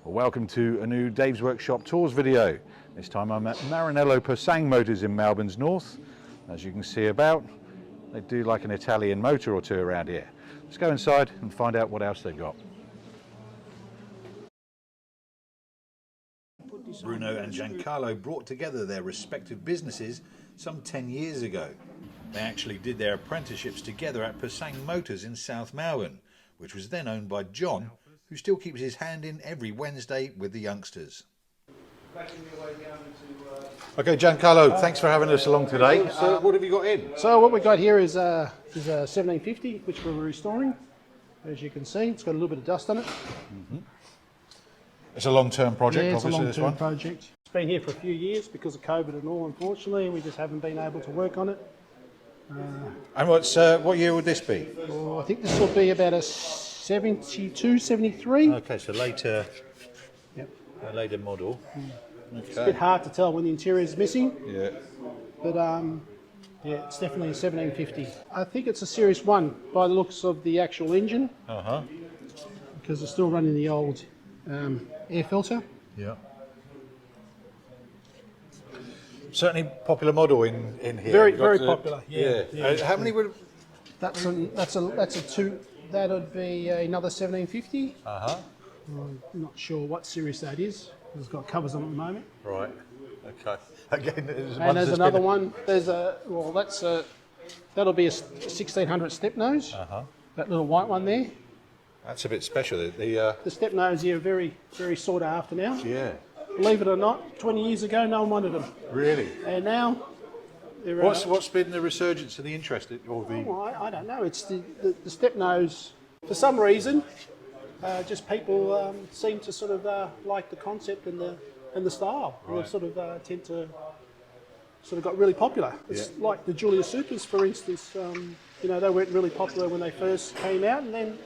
Well, welcome to a new Dave's Workshop Tours video. This time I'm at Maranello Pur-sang Motors in Melbourne's north. As you can see about, they do like an Italian motor or two around here. Let's go inside and find out what else they've got. Bruno and Giancarlo brought together their respective businesses some 10 years ago. They actually did their apprenticeships together at Pur-sang Motors in South Melbourne, which was then owned by John, who still keeps his hand in every Wednesday with the youngsters. Okay, Giancarlo, thanks for having us along today. So what have you got in? So what we got here is a 1750, which we're restoring. As you can see, it's got a little bit of dust on it. Mm-hmm. It's a long-term project, yeah, it's obviously, a long-term project. It's been here for a few years because of COVID and all, unfortunately. We just haven't been able to work on it. And what year would this be? I think this will be about a 72, 73. Okay, so later, yep. A later model. Okay. It's a bit hard to tell when the interior is missing. Yeah. But yeah, it's definitely a 1750. I think it's a Series 1 by the looks of the actual engine. Uh-huh. Because it's still running the old air filter. Yeah. Certainly popular model in here. Very popular. Yeah. How many would? That's a two. That would be another 1750. Uh-huh. I'm not sure what series that is. It's got covers on it at the moment. Right. Okay. Again, there's another one. There's that'll be a 1600 step nose. Uh-huh. That little white one there. That's a bit special. The step nose here are very sought after now. Yeah. Believe it or not, 20 years ago, no one wanted them. Really? And now, they're... What's been the resurgence of the interest? I don't know. It's the step nose. For some reason, just people seem to sort of like the concept and the style. Right. And they tend to got really popular. It's like the Julia Supers, for instance. They weren't really popular when they first came out, and then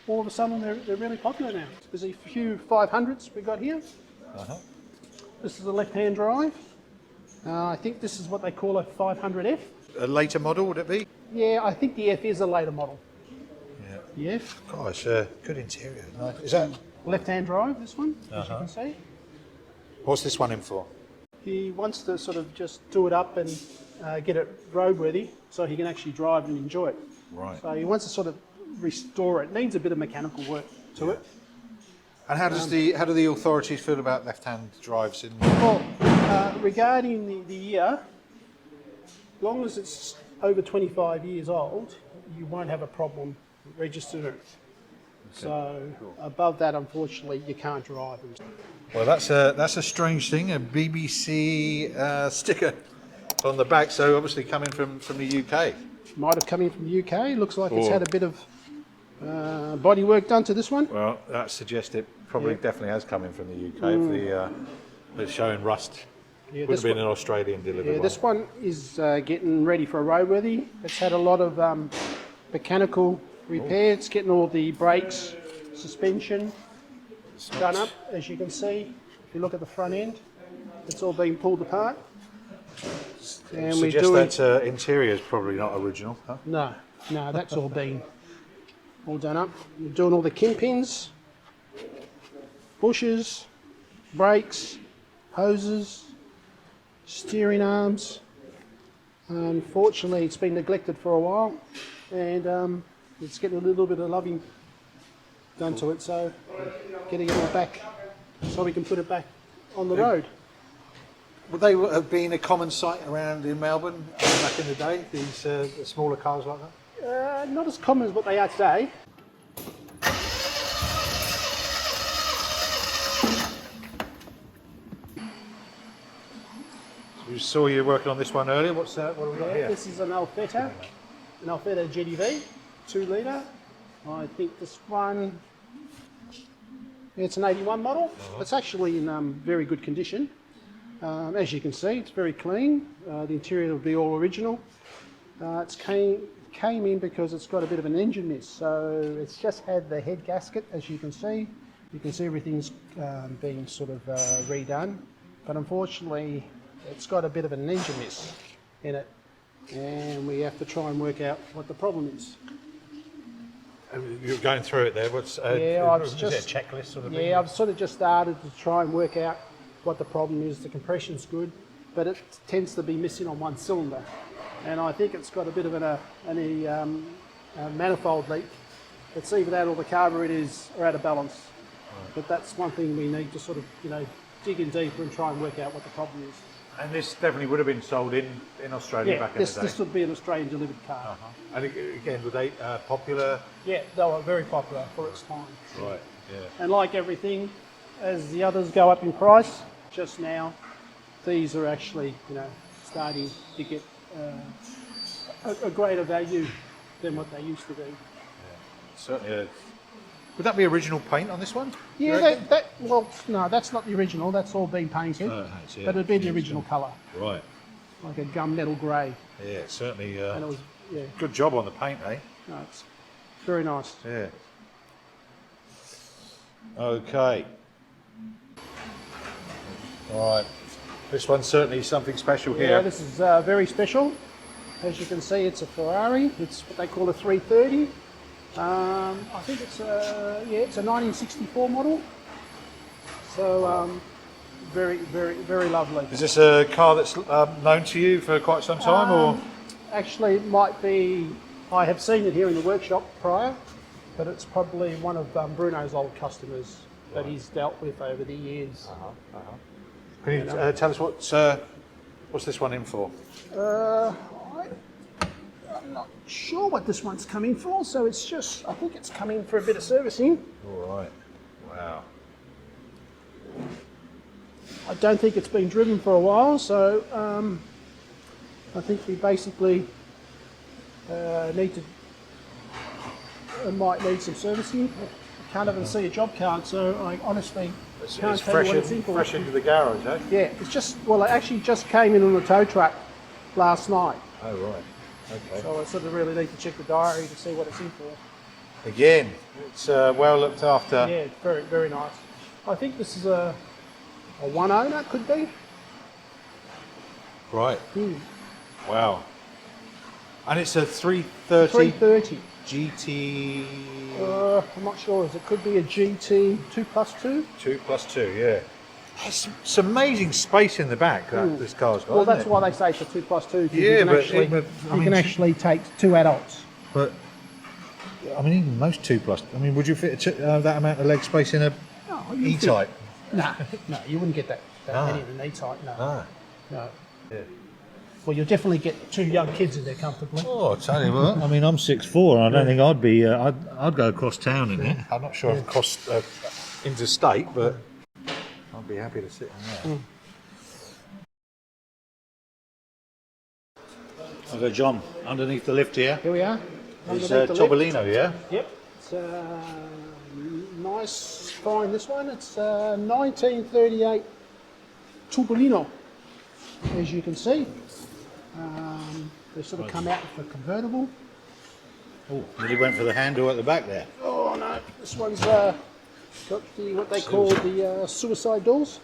all of a sudden they're really popular now. There's a few 500s we got here. Uh-huh. This is a left-hand drive. I think this is what they call a 500F. A later model, would it be? Yeah, I think the F is a later model. Yeah. The F. Gosh, good interior. Is that left-hand drive? This one, as you can see. What's this one in for? He wants to sort of just do it up and get it roadworthy, so he can actually drive and enjoy it. Right. So he wants to sort of restore it. Needs a bit of mechanical work to it. And how do the authorities feel about left-hand drives in? Well, regarding the year, as long as it's over 25 years old, you won't have a problem registering it. Okay. So above that, unfortunately, you can't drive them. Well, that's a strange thing, a BBC sticker on the back. So obviously coming from the UK. Might have come in from the UK. Looks like it's had a bit of body work done to this one. Well, that suggests it probably definitely has come in from the UK. If the showing rust. Yeah, would have been an Australian delivery. Yeah, this one is getting ready for a roadworthy. It's had a lot of mechanical repairs, getting all the brakes, suspension done up, as you can see. If you look at the front end, it's all been pulled apart. And suggest that interior is probably not original, huh? No, that's all been all done up. We're doing all the kingpins, bushes, brakes, hoses, steering arms. Unfortunately, it's been neglected for a while, and it's getting a little bit of loving done to it, so getting it all back so we can put it back on the road. Would they have been a common sight around in Melbourne back in the day, these smaller cars like that? Not as common as what they are today. We saw you working on this one earlier. What have we got here? This is an Alfetta GTV, 2 litre. I think this one, it's an 81 model. Uh-huh. It's actually in very good condition. As you can see, it's very clean. The interior will be all original. It came in because it's got a bit of an engine miss, so it's just had the head gasket, as you can see. You can see everything's been sort of redone, but unfortunately it's got a bit of an engine miss in it, and we have to try and work out what the problem is. You're going through it there. What's is it a checklist sort of thing? Yeah, I've sort of just started to try and work out what the problem is. The compression's good, but it tends to be missing on one cylinder, and I think it's got a bit of a manifold leak. It's either that or the carburetors are out of balance. Right. But that's one thing we need to sort of dig in deeper and try and work out what the problem is. And this definitely would have been sold in Australia back in the day? This would be an Australian delivered car. And again, were they popular? Yeah, they were very popular for its time. Right, yeah. And like everything, as the others go up in price, just now, these are actually, starting to get a greater value than what they used to be. Yeah, certainly. Would that be original paint on this one? Yeah, well, no, that's not the original. That's all been painted. Oh, yeah. But it'd be the original colour. Right. Like a gunmetal grey. Yeah, certainly. And it was, good job on the paint, eh? No, it's very nice. Yeah. Okay. All right. This one's certainly something special here. Yeah, this is very special. As you can see, it's a Ferrari. It's what they call a 330. I think it's a 1964 model. So very, very, very lovely. Is this a car that's known to you for quite some time, or? Actually, it might be. I have seen it here in the workshop prior, but it's probably one of Bruno's old customers that he's dealt with over the years. Can you tell us what's this one in for? I'm not sure what this one's coming for, so I think it's coming for a bit of servicing. All right. Wow. I don't think it's been driven for a while, so I think we basically might need some servicing. I can't even see a job card, so I honestly can't tell you what it's in for. Fresh into the garage, eh? Yeah, it actually just came in on the tow truck last night. Oh, right. Okay. So I sort of really need to check the diary to see what it's in for. Again, it's well looked after. Yeah, it's very, very nice. I think this is a one owner, could be. Right. Wow. And it's a 330. 330. GT. I'm not sure. It could be a GT 2+2. 2+2, yeah. There's some amazing space in the back that this car's got. Well, that's why they say it's a 2+2. Yeah, you can actually take two adults. But I mean, even most 2+. I mean, would you fit that amount of leg space in a E-Type? No, you wouldn't get that many in an E-Type. No. Yeah. Well, you'll definitely get two young kids in there comfortably. Oh, I'll tell you what. I mean, I'm 6'4", and I don't think I'd be. I'd go across town in it. I'm not sure across interstate, but I'd be happy to sit in there. Okay, John, underneath the lift here. Here we are. It's Topolino, yeah? Yep. It's nice find, this one. It's 1938 Topolino, as you can see. They sort of come out with a convertible. Oh, really went for the handle at the back there. Oh no, this one's got what they call the suicide doors.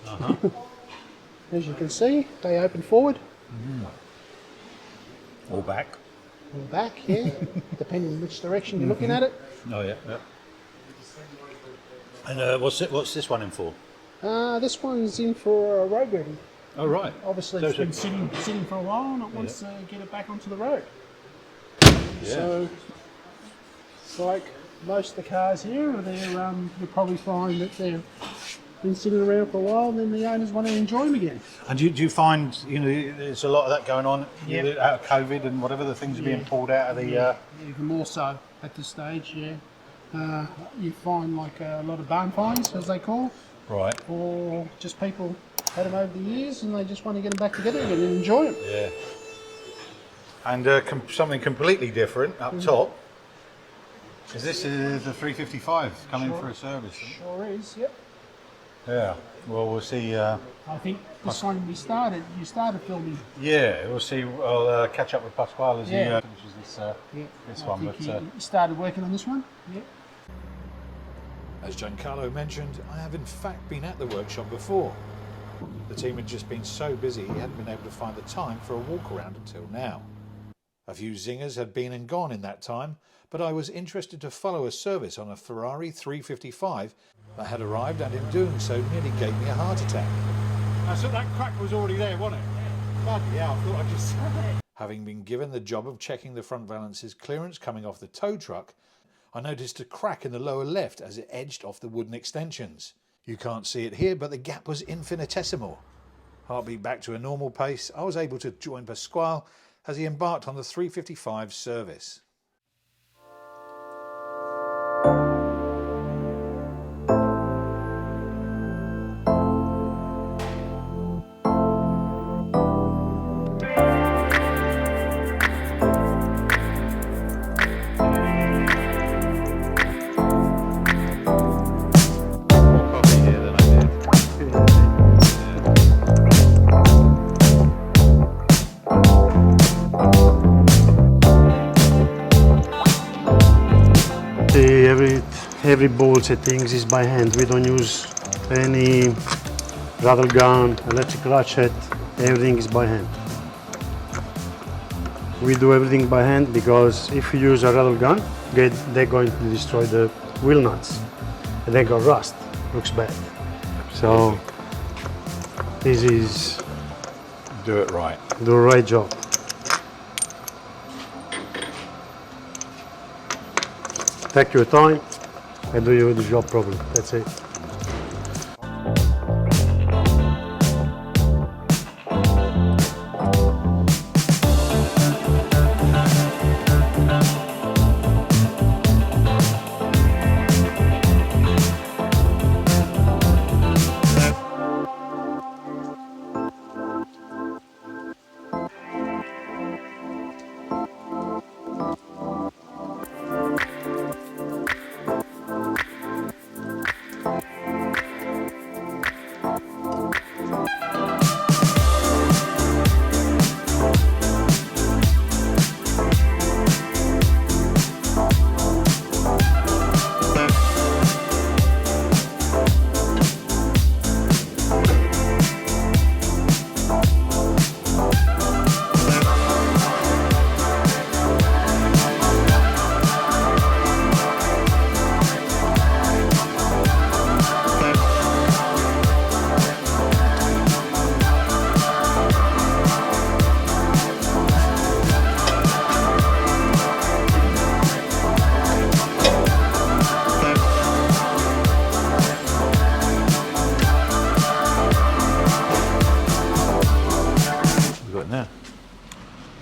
As you can see, they open forward. Or back. Or back, yeah, depending on which direction you're looking at it. Oh yeah. And what's this one in for? This one's in for a road ready. Oh right. Obviously, it's been sitting for a while, and it wants to get it back onto the road. Yeah. So, it's like most of the cars here, you'll probably find that they've been sitting around for a while, and then the owners want to enjoy them again. And do you find, there's a lot of that going on out of COVID and whatever, the things are being pulled out of the... Even more so at this stage, yeah. You find like a lot of barn finds, as they call. Right. Or just people had them over the years and they just want to get them back together again and enjoy them. Yeah. And something completely different up top. Is this the 355 coming for a service? Sure is, yep. Yeah. Well, we'll see. I think this one you started filming. Yeah, we'll see. I'll catch up with Pasquale as he finishes this one. I think he started working on this one. Yeah. As Giancarlo mentioned, I have in fact been at the workshop before. The team had just been so busy he hadn't been able to find the time for a walk around until now. A few zingers had been and gone in that time, but I was interested to follow a service on a Ferrari 355 that had arrived, and in doing so nearly gave me a heart attack. So that crack was already there, wasn't it? Bloody hell, I thought I just... Having been given the job of checking the front valance's clearance coming off the tow truck, I noticed a crack in the lower left as it edged off the wooden extensions. You can't see it here, but the gap was infinitesimal. Heartbeat back to a normal pace, I was able to join Pasquale as he embarked on the 355 service. Every ball settings is by hand. We don't use any rattle gun, electric ratchet. Everything is by hand. We do everything by hand because if you use a rattle gun, they're going to destroy the wheel nuts. They got rust. Looks bad. So this is Do it right. the right job. Take your time and do your job properly. That's it.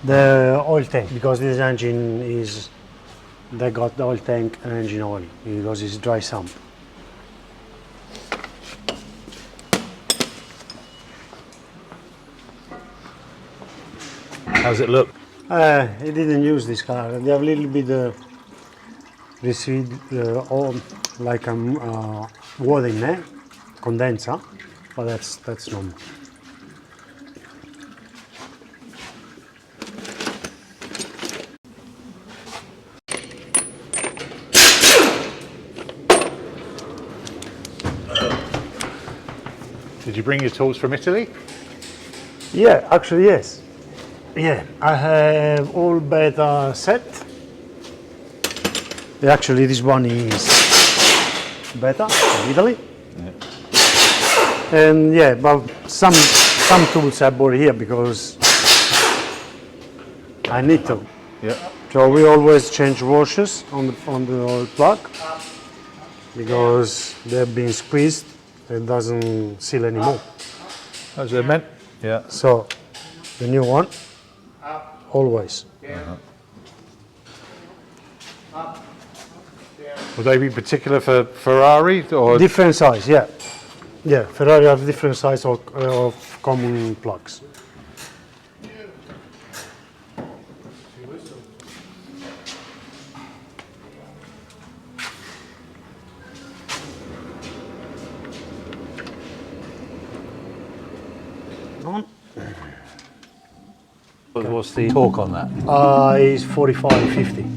The oil tank, because this engine is, they got the oil tank and engine oil because it's dry sump. How's it look? He didn't use this car. They have a little bit receipt, like water in there, condenser, but that's normal. Did you bring your tools from Italy? Yeah, actually yes. Yeah, I have all beta set. Actually, this one is beta from Italy. Yeah. And yeah, but some tools I bought here because I need to. Yeah. So we always change washers on the oil plug because they've been squeezed. It doesn't seal anymore. As they meant? Yeah. So the new one, always. Would they be particular for Ferrari or? Different size, yeah. Yeah, Ferrari have different size of common plugs. What's the torque on that? Is 45-50.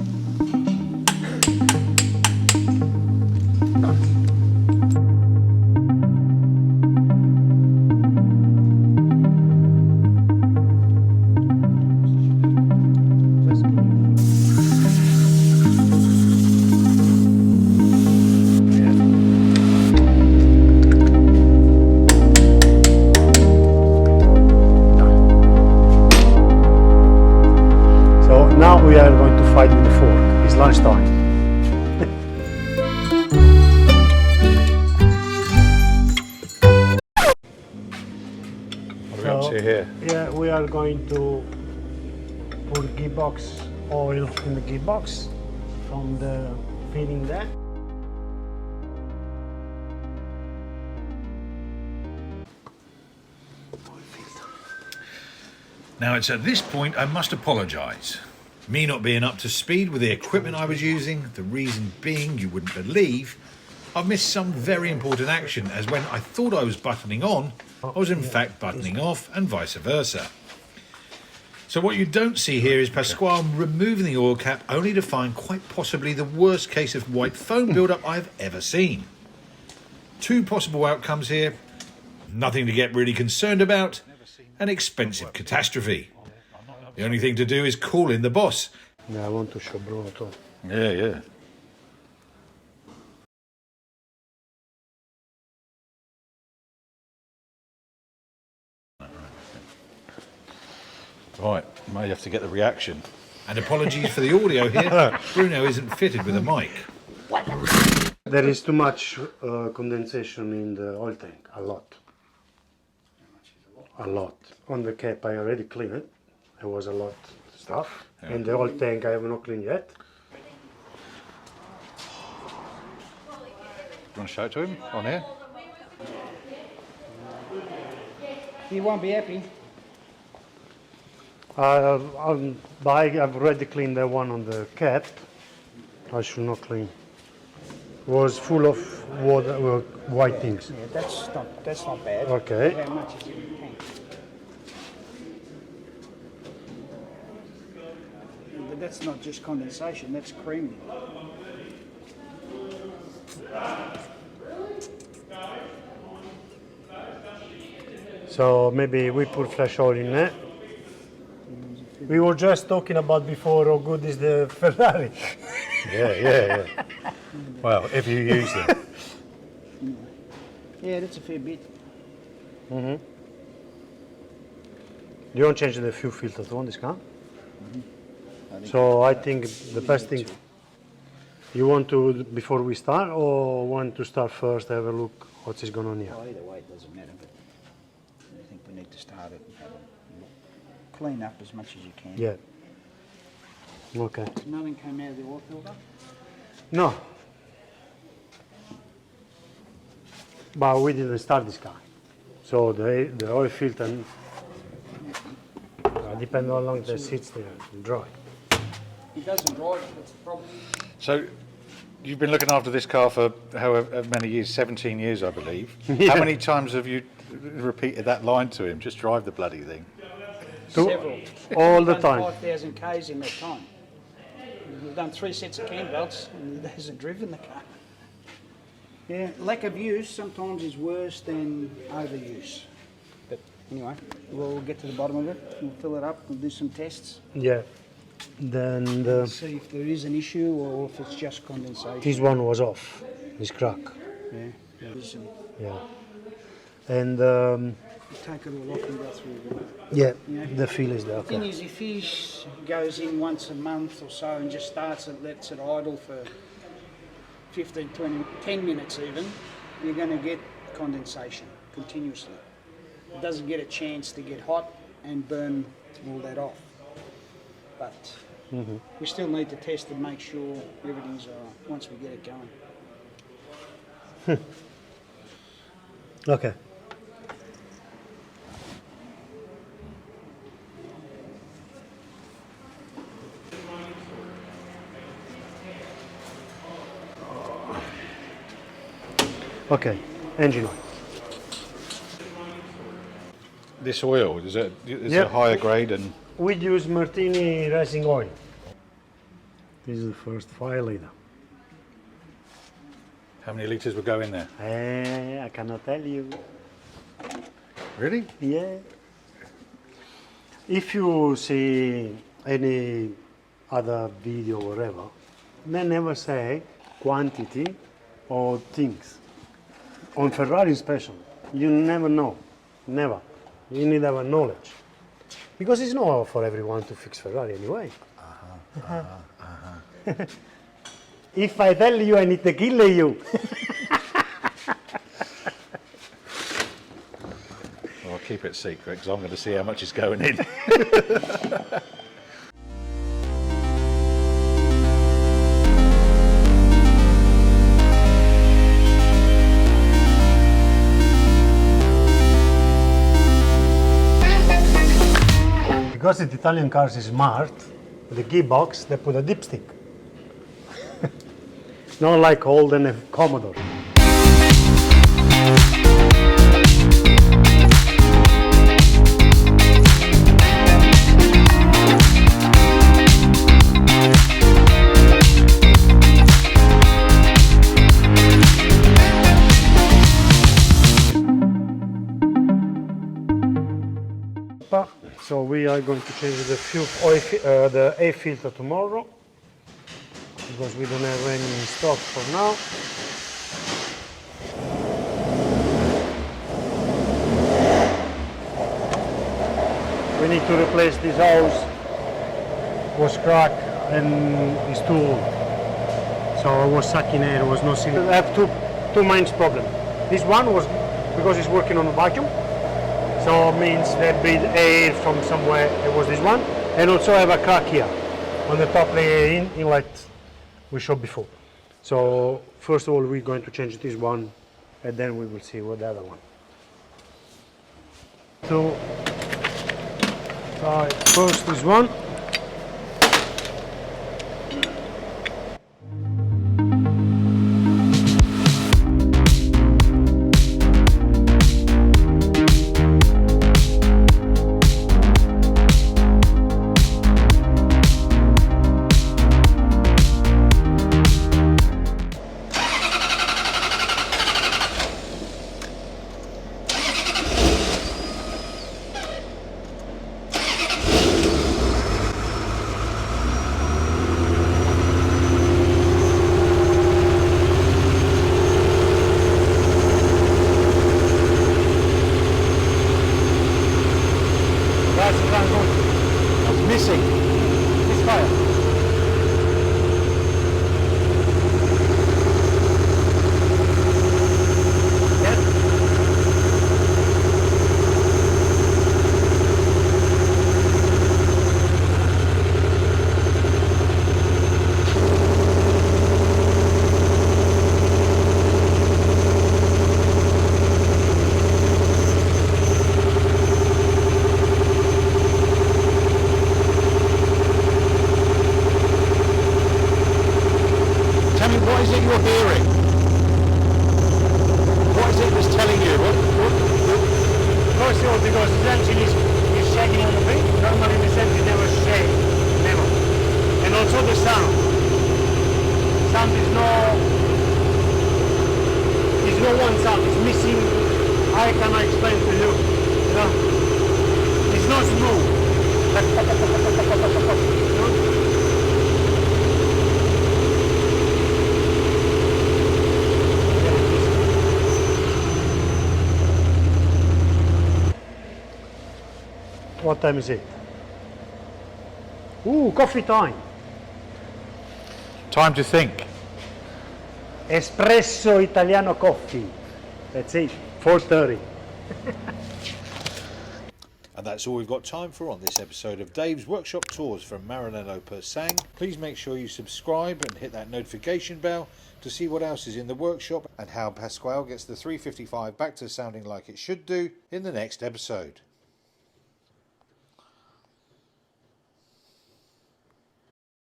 here. Yeah, we are going to put gearbox oil in the gearbox from the filling there. Now it's at this point I must apologise. Me not being up to speed with the equipment I was using, the reason being you wouldn't believe, I've missed some very important action, as when I thought I was buttoning on, I was in fact buttoning off, and vice versa. So what you don't see here is Pasquale removing the oil cap, only to find quite possibly the worst case of white foam buildup I've ever seen. Two possible outcomes here: nothing to get really concerned about, an expensive catastrophe. The only thing to do is call in the boss. Yeah, I want to show Bruno too. Yeah. Right, may have to get the reaction. And apologies for the audio here. Bruno isn't fitted with a mic. There is too much condensation in the oil tank, a lot. A lot. On the cap I already cleaned it. There was a lot of stuff. Yeah. And the oil tank I have not cleaned yet. You want to show it to him on here? He won't be happy. I've already cleaned the one on the cap. I should not clean. It was full of water, white things. Yeah, that's not bad. Okay. How much is in the tank? But that's not just condensation, that's cream. So maybe we put fresh oil in there. We were just talking about before how good is the Ferrari. Yeah. Well, if you use them. Yeah, that's a fair bit. You don't change the fuel filter on this car? So I think the best thing, you want to, before we start, or want to start first, have a look what is going on here? Well, either way, it doesn't matter, but I think we need to start it and have a look. Clean up as much as you can. Yeah. Okay. Nothing came out of the oil filter? No. But we didn't start this car. So the oil filter, depends how long it sits there and dry. It doesn't dry, that's the problem. So, you've been looking after this car for however many years, 17 years I believe. How many times have you repeated that line to him? Just drive the bloody thing. Several. All the We've done time. 5,000 Ks in that time. We've done 3 sets of cam belts and he hasn't driven the car. Yeah, lack of use sometimes is worse than overuse. But anyway, we'll get to the bottom of it. We'll fill it up. We'll do some tests. Yeah. Then See if there is an issue or if it's just condensation. this one was off, this crack. Yeah, there's some. Yeah. And Take it all off and go through it. yeah, Yeah. the feel is there. The thing Okay. is, if he goes in once a month or so and just starts it, lets it idle for 15, 20, 10 minutes even, you're going to get condensation continuously. It doesn't get a chance to get hot and burn all that off. But we still need to test and make sure everything's all right once we get it going. Okay. Okay, engine oil. This oil, is it Yep. a higher grade and We use Martini racing oil. This is the first 5 liter. how many litres would go in there? I cannot tell you. Really? Yeah. If you see any other video or whatever, they never say quantity or things. On Ferrari especially, you never know. Never. You need to have a knowledge. Because it's not for everyone to fix Ferrari anyway. If I tell you, I need to kill you. keep it secret because I'm going to see how much is going in. Because the Italian cars is smart, the gearbox they put a dipstick. Not like Holden and Commodore. So we are going to change the the air filter tomorrow because we don't have any in stock for now. We need to replace this hose. Was cracked and it's too old. So I was sucking air, there was no seal. I have two main problems. This one was because it's working on a vacuum. So it means they breathe air from somewhere. It was this one, and also I have a crack here on the top layer inlet we showed before. So first of all, we're going to change this one, and then we will see what the other one. So first this one. Because this engine is shaking on the bit. Normally this engine never shake, never. And also the sound. Sound is no one sound. It's missing. How can I explain to you? You know? It's not smooth. You know? What time is it? Ooh, coffee time. Time to think. Espresso Italiano coffee. That's it, 4:30. And that's all we've got time for on this episode of Dave's Workshop Tours from Maranello Pur-sang. Please make sure you subscribe and hit that notification bell to see what else is in the workshop and how Pasquale gets the 355 back to sounding like it should do in the next episode.